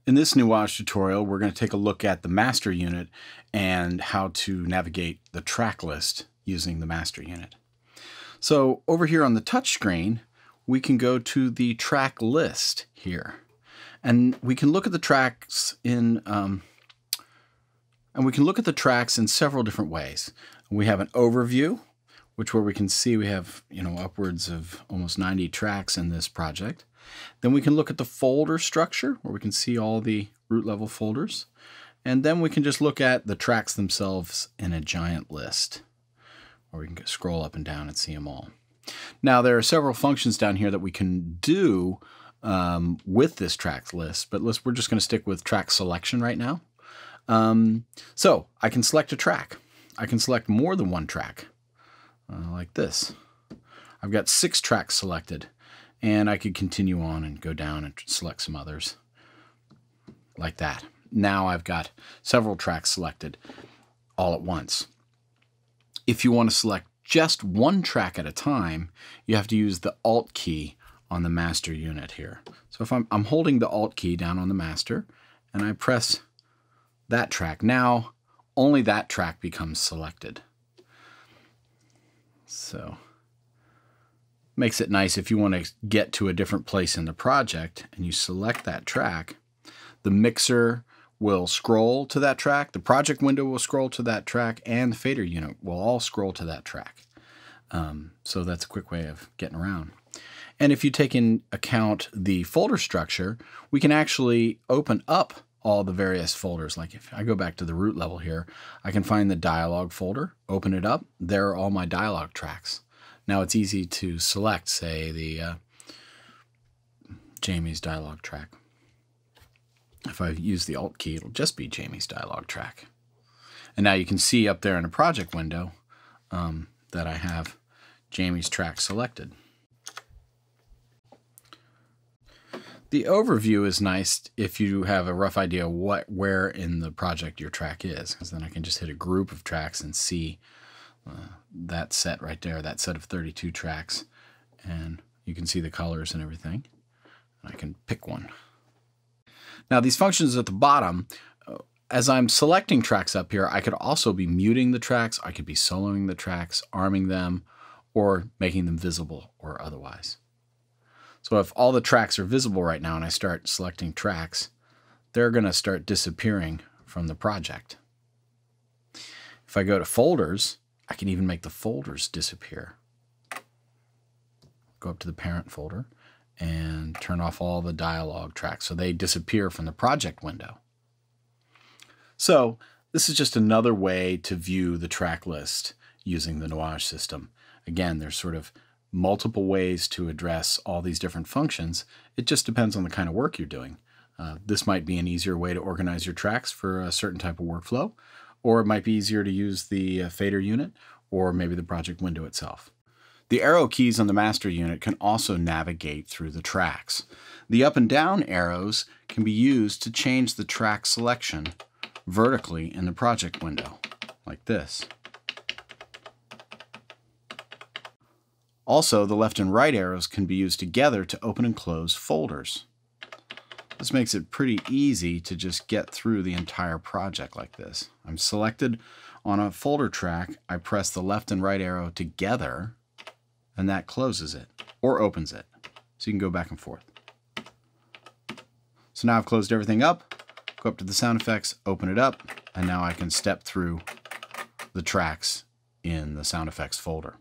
In this NUAGE tutorial, we're going to take a look at the master unit and how to navigate the track list using the master unit. So over here on the touch screen, we can go to the track list here, and we can look at the tracks in several different ways. We have an overview, where we can see we have upwards of almost 90 tracks in this project. Then we can look at the folder structure, where we can see all the root level folders. And then we can just look at the tracks themselves in a giant list, where we can scroll up and down and see them all. Now, there are several functions down here that we can do with this tracks list, but we're just going to stick with track selection right now. So I can select a track. I can select more than one track, like this. I've got 6 tracks selected, and I could continue on and go down and select some others, like that. Now I've got several tracks selected all at once. If you want to select just one track at a time, you have to use the Alt key on the master unit here. So if I'm holding the Alt key down on the master, and I press that track, now only that track becomes selected. So makes it nice if you want to get to a different place in the project and you select that track, the mixer will scroll to that track, the project window will scroll to that track, and the fader unit will all scroll to that track. So that's a quick way of getting around. And if you take in account the folder structure, we can actually open up all the various folders. Like if I go back to the root level here, I can find the dialog folder, open it up, there are all my dialog tracks. Now it's easy to select, say, the Jamie's dialog track. If I use the Alt key, it'll just be Jamie's dialog track. And now you can see up there in the project window that I have Jamie's track selected. The overview is nice if you have a rough idea where in the project your track is, because then I can just hit a group of tracks and see that set right there, that set of 32 tracks, and you can see the colors and everything. I can pick one. Now these functions at the bottom, as I'm selecting tracks up here, I could also be muting the tracks, I could be soloing the tracks, arming them, or making them visible or otherwise. So if all the tracks are visible right now and I start selecting tracks, they're going to start disappearing from the project. If I go to folders, I can even make the folders disappear. Go up to the parent folder and turn off all the dialog tracks so they disappear from the project window. So this is just another way to view the track list using the NUAGE system. Again, there's sort of multiple ways to address all these different functions. It just depends on the kind of work you're doing. This might be an easier way to organize your tracks for a certain type of workflow, or it might be easier to use the fader unit, or maybe the project window itself. The arrow keys on the master unit can also navigate through the tracks. The up and down arrows can be used to change the track selection vertically in the project window, like this. Also, the left and right arrows can be used together to open and close folders. This makes it pretty easy to just get through the entire project like this. I'm selected on a folder track, I press the left and right arrow together, and that closes it, or opens it. So you can go back and forth. So now I've closed everything up, go up to the sound effects, open it up, and now I can step through the tracks in the sound effects folder.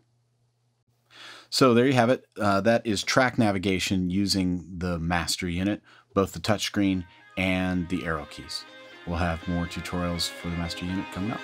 So there you have it. That is track navigation using the master unit, both the touchscreen and the arrow keys. We'll have more tutorials for the master unit coming up.